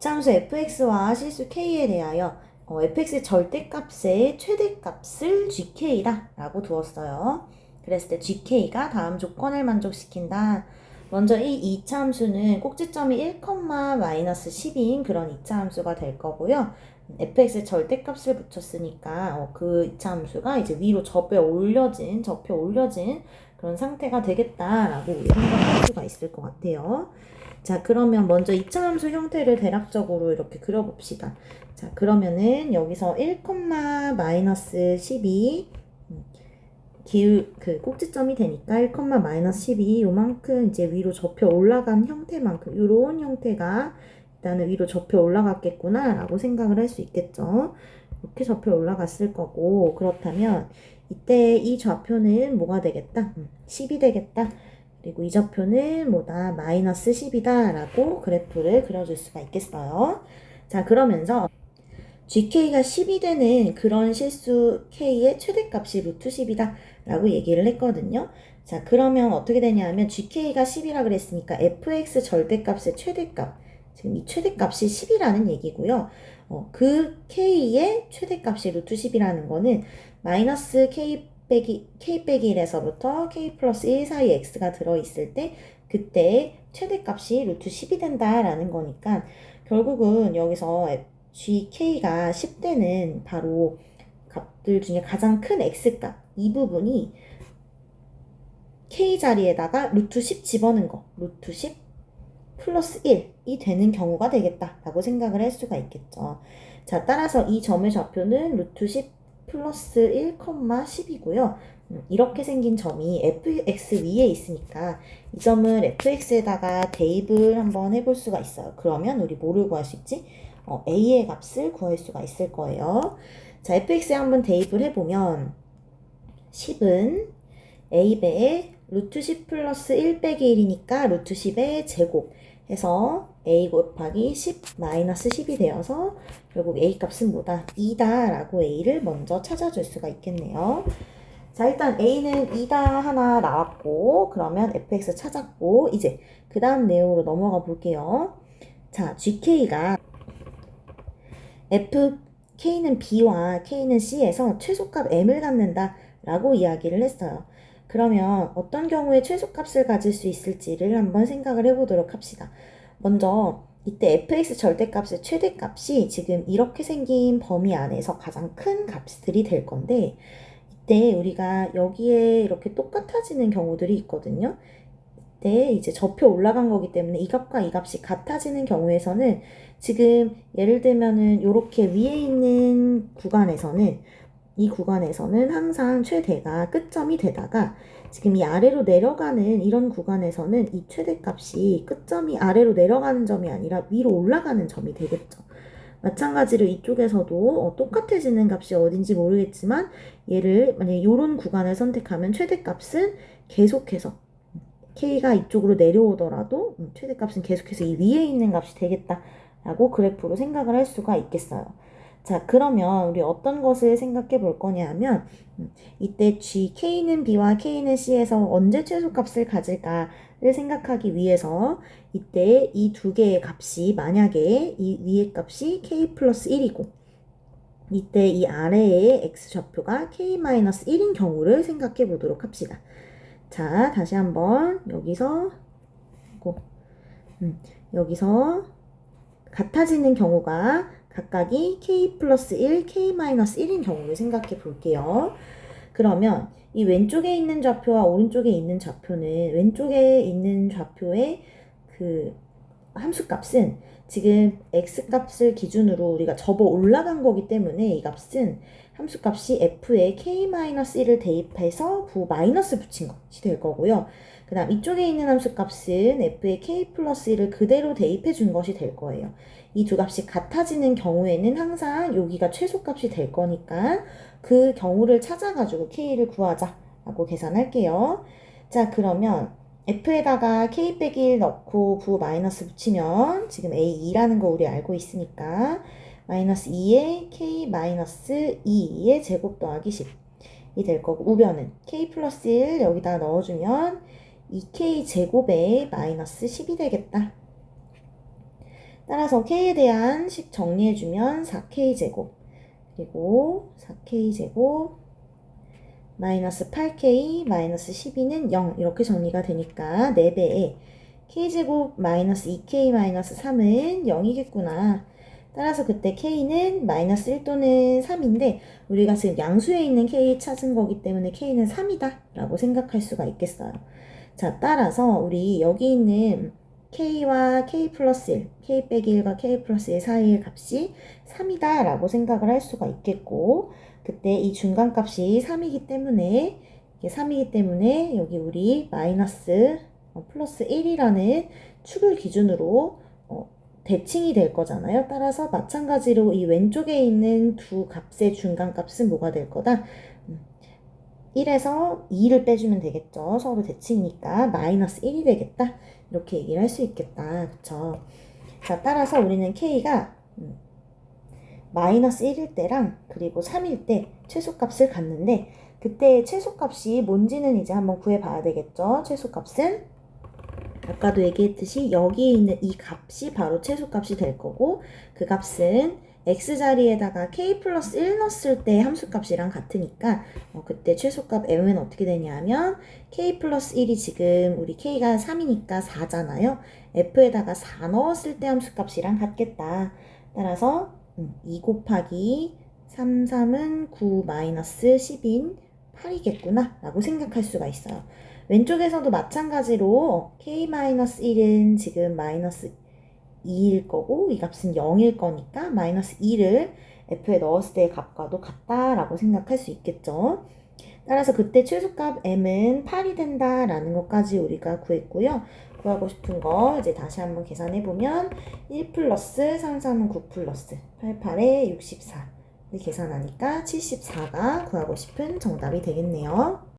이차함수 fx와 실수 k에 대하여 fx의 절대값의 최대값을 gk다 라고 두었어요. 그랬을 때 gk가 다음 조건을 만족시킨다. 먼저 이 이차함수는 꼭지점이 1, 10인 그런 이차함수가 될 거고요. fx의 절대값을 붙였으니까 그 이차함수가 이제 위로 접혀 올려진 그런 상태가 되겠다라고 생각할 수가 있을 것 같아요. 자, 그러면 먼저 이차함수 형태를 대략적으로 이렇게 그려봅시다. 자, 그러면은 여기서 1, 마이너스 12 그 꼭지점이 되니까 1, 마이너스 12 요만큼 이제 위로 접혀 올라간 형태만큼 요런 형태가 일단은 위로 접혀 올라갔겠구나 라고 생각을 할 수 있겠죠. 이렇게 접혀 올라갔을 거고, 그렇다면 이때 이 좌표는 뭐가 되겠다? 10이 되겠다. 그리고 이 좌표는 뭐다? 마이너스 10이다 라고 그래프를 그려줄 수가 있겠어요. 자, 그러면서 gk가 10이 되는 그런 실수 k의 최대값이 루트 10이다 라고 얘기를 했거든요. 자, 그러면 어떻게 되냐면 gk가 10이라 그랬으니까 fx 절대값의 최대값, 지금 이 최대값이 10이라는 얘기고요. 그 k의 최대값이 루트 10이라는 거는 마이너스 k 빼기 1에서부터 k 플러스 1 사이에 x가 들어있을 때 그때 최대값이 루트 10이 된다라는 거니까 결국은 여기서 gk가 10대는 바로 값들 중에 가장 큰 x값 이 부분이 k 자리에다가 루트 10 집어넣은 거 루트 10 플러스 1이 되는 경우가 되겠다라고 생각을 할 수가 있겠죠. 자, 따라서 이 점의 좌표는 루트 10 플러스 1, 10이고요. 이렇게 생긴 점이 fx 위에 있으니까 이 점을 fx에다가 대입을 한번 해볼 수가 있어요. 그러면 우리 뭐를 구할 수 있지? a의 값을 구할 수가 있을 거예요. 자, fx에 한번 대입을 해보면 10은 a배에 루트 10 플러스 1 빼기 1이니까 루트 10의 제곱 해서 a 곱하기 10 마이너스 10이 되어서 결국 a 값은 뭐다? 2다 라고 a를 먼저 찾아줄 수가 있겠네요. 자, 일단 a는 2다 하나 나왔고 그러면 fx 찾았고 이제 그 다음 내용으로 넘어가 볼게요. 자, gk가 k는 b와 k는 c에서 최소값 m을 갖는다 라고 이야기를 했어요. 그러면 어떤 경우에 최소값을 가질 수 있을지를 한번 생각을 해보도록 합시다. 먼저 이때 fx 절대값의 최대값이 지금 이렇게 생긴 범위 안에서 가장 큰 값들이 될 건데 이때 우리가 여기에 이렇게 똑같아지는 경우들이 있거든요. 이때 이제 접혀 올라간 거기 때문에 이 값과 이 값이 같아지는 경우에서는 지금 예를 들면은 이렇게 위에 있는 구간에서는 이 구간에서는 항상 최대가 끝점이 되다가 지금 이 아래로 내려가는 이런 구간에서는 이 최대값이 끝점이 아래로 내려가는 점이 아니라 위로 올라가는 점이 되겠죠. 마찬가지로 이쪽에서도 똑같아지는 값이 어딘지 모르겠지만 얘를 만약에 이런 구간을 선택하면 최대값은 계속해서 k가 이쪽으로 내려오더라도 최대값은 계속해서 이 위에 있는 값이 되겠다라고 그래프로 생각을 할 수가 있겠어요. 자, 그러면 우리 어떤 것을 생각해 볼 거냐 하면 이때 k는 b와 k는 c에서 언제 최소값을 가질까를 생각하기 위해서 이때 이 두 개의 값이 만약에 이 위의 값이 k 플러스 1이고 이때 이 아래의 x좌표가 k-1인 경우를 생각해 보도록 합시다. 자, 다시 한번 여기서 여기서 같아지는 경우가 각각이 k 플러스 1, k-1인 경우를 생각해 볼게요. 그러면 이 왼쪽에 있는 좌표와 오른쪽에 있는 좌표는 왼쪽에 있는 좌표의 그 함수값은 지금 x값을 기준으로 우리가 접어 올라간 거기 때문에 이 값은 함수값이 f에 k-1을 대입해서 마이너스 붙인 것이 될 거고요. 그 다음 이쪽에 있는 함수값은 f에 k 플러스 1을 그대로 대입해 준 것이 될 거예요. 이 두 값이 같아지는 경우에는 항상 여기가 최소값이 될 거니까 그 경우를 찾아가지고 k를 구하자라고 계산할게요. 자, 그러면 f에다가 k 빼기 1 넣고 마이너스 붙이면 지금 a2라는 거 우리 알고 있으니까 마이너스 2에 k 마이너스 2의 제곱 더하기 10이 될 거고 우변은 k 플러스 1 여기다 넣어주면 2k 제곱에 마이너스 10이 되겠다. 따라서 k에 대한 식 정리해주면 4k제곱 그리고 4k제곱 마이너스 8k 마이너스 12는 0 이렇게 정리가 되니까 4배에 k제곱 마이너스 2k 마이너스 3은 0이겠구나. 따라서 그때 k는 마이너스 1 또는 3인데 우리가 지금 양수에 있는 k 찾은 거기 때문에 k는 3이다 라고 생각할 수가 있겠어요. 자, 따라서 우리 여기 있는 k와 k 플러스 1, k 빼기 1과 k 플러스 1 사이의 값이 3이다 라고 생각을 할 수가 있겠고 그때 이 중간값이 3이기 때문에 이게 3이기 때문에 여기 우리 마이너스 플러스 1이라는 축을 기준으로 대칭이 될 거잖아요. 따라서 마찬가지로 이 왼쪽에 있는 두 값의 중간값은 뭐가 될 거다? 1에서 2를 빼주면 되겠죠. 서로 대칭이니까 마이너스 1이 되겠다. 이렇게 얘기를 할 수 있겠다. 그쵸? 자, 따라서 우리는 k가 마이너스 1일 때랑 그리고 3일 때 최소값을 갖는데 그때 최소값이 뭔지는 이제 한번 구해봐야 되겠죠. 최소값은 아까도 얘기했듯이 여기에 있는 이 값이 바로 최소값이 될 거고 그 값은 x자리에다가 k 플러스 1 넣었을 때 함수값이랑 같으니까 그때 최소값 m은 어떻게 되냐면 k 플러스 1이 지금 우리 k가 3이니까 4잖아요. f에다가 4 넣었을 때 함수값이랑 같겠다. 따라서 2 곱하기 3, 3은 9 마이너스 10인 8이겠구나 라고 생각할 수가 있어요. 왼쪽에서도 마찬가지로 k-1은 지금 마이너스 2일 거고 이 값은 0일 거니까 마이너스 2를 f에 넣었을 때의 값과도 같다라고 생각할 수 있겠죠. 따라서 그때 최소값 m은 8이 된다라는 것까지 우리가 구했고요. 구하고 싶은 거 이제 다시 한번 계산해보면 1 플러스 3, 3은 9 플러스 8, 8에 64 계산하니까 74가 구하고 싶은 정답이 되겠네요.